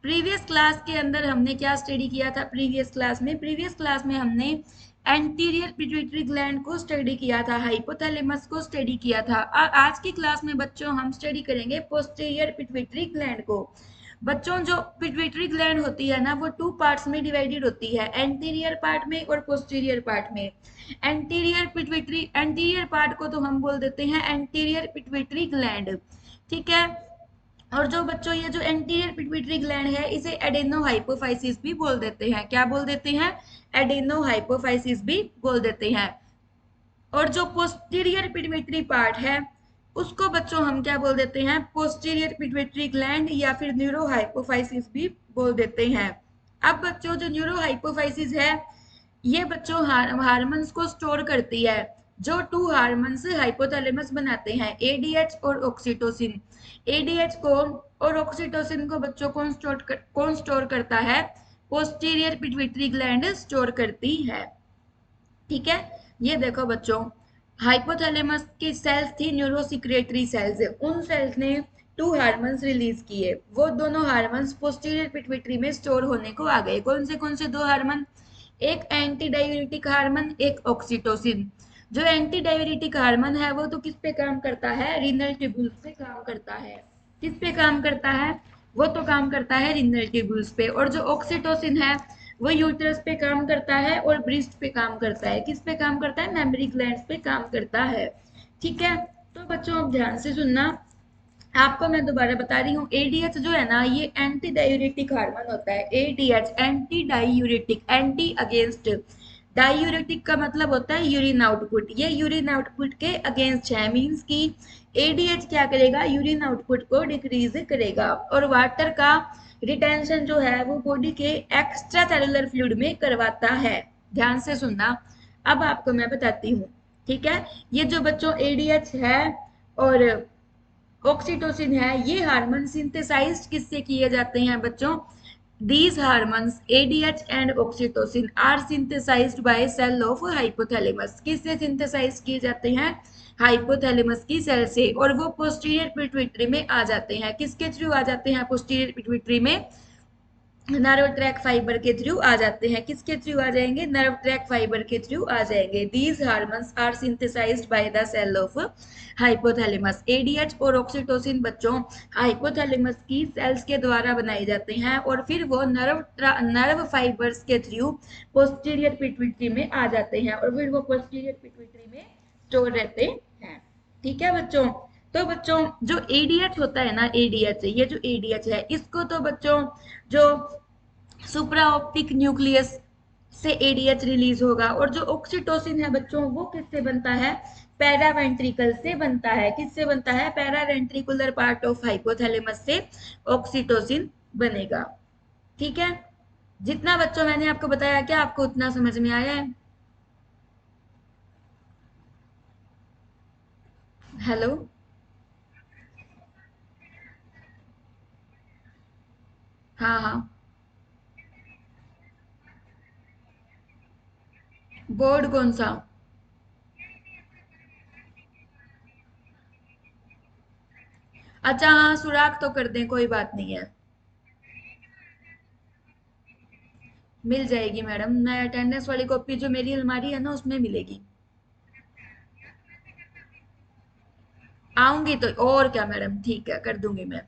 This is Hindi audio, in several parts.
प्रीवियस क्लास के अंदर हमने क्या स्टडी किया था? प्रीवियस क्लास में हमने एंटीरियर पिट्यूटरी ग्लैंड को स्टडी किया था, हाइपोथैलेमस को स्टडी किया था। आज की क्लास में बच्चों हम स्टडी करेंगे पोस्टीरियर पिट्यूटरी ग्लैंड को। बच्चों, जो पिट्यूटरी ग्लैंड होती है ना, वो टू पार्ट्स में डिवाइडेड होती है, एंटीरियर पार्ट में और पोस्टीरियर पार्ट में। एंटीरियर पार्ट को तो हम बोल देते हैं एंटीरियर पिट्यूटरी ग्लैंड, ठीक है। और जो बच्चों ये जो एंटीरियर पिट्यूटरी ग्लैंड है, इसे एडेनो हाइपोफाइसिस भी बोल देते हैं। क्या बोल देते हैं? एडेनो हाइपोफाइसिस भी बोल देते हैं। और जो पोस्टीरियर पिट्यूटरी पार्ट है, उसको बच्चों हम क्या बोल देते हैं? पोस्टीरियर पिट्यूटरी ग्लैंड या फिर न्यूरो हाइपोफाइसिस भी बोल देते हैं। अब बच्चों, जो न्यूरो हाइपोफाइसिस है, ये बच्चों हार्मोन्स को स्टोर करती है। जो टू हार्मोन्स हाइपोथैलेमस बनाते हैं, एडीएच और ऑक्सीटोसिन। एडीएच को और ऑक्सीटोसिन को बच्चों कौन स्टोर करता है? पोस्टीरियर पिट्यूटरी ग्लैंड स्टोर करती है, ठीक है। ये देखो बच्चों, हाइपोथैलेमस की सेल्स थी न्यूरोसिक्रेटरी सेल्स। उन सेल्स ने टू हार्मोन्स रिलीज किए। वो दोनों हार्मोन्स पोस्टीरियर पिट्यूटरी में स्टोर होने को आ गए। कौन से दो हार्मोन? एक एंटी डाययूरेटिक हार्मोन, एक ऑक्सीटोसिन। जो एंटी डाययूरेटिक हार्मोन है, वो तो किस पे काम करता है? रीनल ट्यूब्यूल्स पे काम करता है। किस पे काम करता है? वो तो काम करता है रीनल ट्यूब्यूल्स पे। और जो ऑक्सीटोसिन है, वो यूटरस पे काम करता है और ब्रेस्ट पे काम करता है। किस पे काम करता है? मेमरी ग्लैंड्स पे काम करता है, ठीक है। तो बच्चों अब ध्यान से सुनना, आपको मैं दोबारा बता रही हूँ, एडीएच जो है ना, ये एंटी डायूरेटिक हार्मोन होता है। ADH anti diuretic, anti against. Diuretic का मतलब होता है यूरिन आउटपुट। ये यूरिन आउटपुट के अगेंस्ट है, मींस कि एडीएच क्या करेगा? यूरिन आउटपुट को डिक्रीज करेगा। और वाटर का रिटेंशन जो है, वो बॉडी के एक्स्ट्रा सेलुलर फ्लूइड में करवाता है। ध्यान से सुनना, अब आपको मैं बताती हूँ, ठीक है। ये जो बच्चों एडीएच है और ऑक्सीटोसिन है, ये हार्मोन सिंथेसाइज्ड किससे किए जाते हैं बच्चों? These hormones ADH and oxytocin are synthesized by cell of hypothalamus। किससे सिंथेसाइज किए जाते हैं? हाइपोथैलेमस की सेल से। और वो पोस्टीरियर पिट्यूटरी में आ जाते हैं। किसके थ्रू आ जाते हैं पोस्टीरियर पिट्यूटरी में? नर्व ट्रैक फाइबर के थ्रू आ जाते हैं। किसके थ्रू आ जाएंगे? नर्व ट्रैक फाइबर के थ्रू आ जाएंगे। These hormones are synthesised by the cell of hypothalamus. ADH और ऑक्सीटोसिन बच्चों हाइपोथैलेमस की सेल्स के द्वारा बनाए जाते हैं और फिर वो नर्व फाइबर्स के थ्रू पोस्टीरियर पिट्यूटरी में आ जाते हैं और फिर वो पोस्टीरियर पिट्यूटरी में स्टोर रहते हैं, ठीक है बच्चों। तो बच्चों, जो एडीएच होता है ना, एडीएच, ये जो एडीएच है, इसको तो बच्चों जो सुप्रा ऑप्टिक न्यूक्लियस से एडीएच रिलीज होगा। और जो ऑक्सीटोसिन है बच्चों, वो किससे बनता है? पैरावेंट्रिकल से बनता है। किससे बनता है? पैरावेंट्रिकुलर पार्ट ऑफ हाइपोथैलेमस से ऑक्सीटोसिन बनेगा, ठीक है। जितना बच्चों मैंने आपको बताया, क्या आपको उतना समझ में आया है? हेलो? हाँ हाँ। बोर्ड कौन सा? अच्छा हाँ, सुराख तो कर दें, कोई बात नहीं है। मिल जाएगी मैडम, मैं अटेंडेंस वाली कॉपी जो मेरी अलमारी है ना, उसमें मिलेगी। आऊंगी तो और क्या मैडम, ठीक है, कर दूंगी मैं।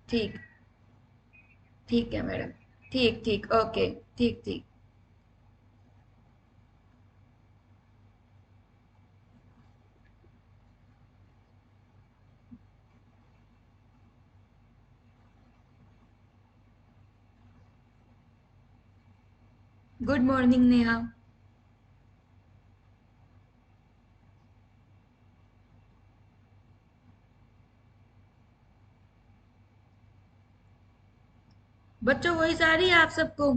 ठीक, ठीक है मैडम। ठीक ठीक, ओके। ठीक ठीक। Good morning Neha. बच्चों वॉइस आ रही है आप सबको?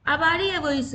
अब आ रही है वॉइस?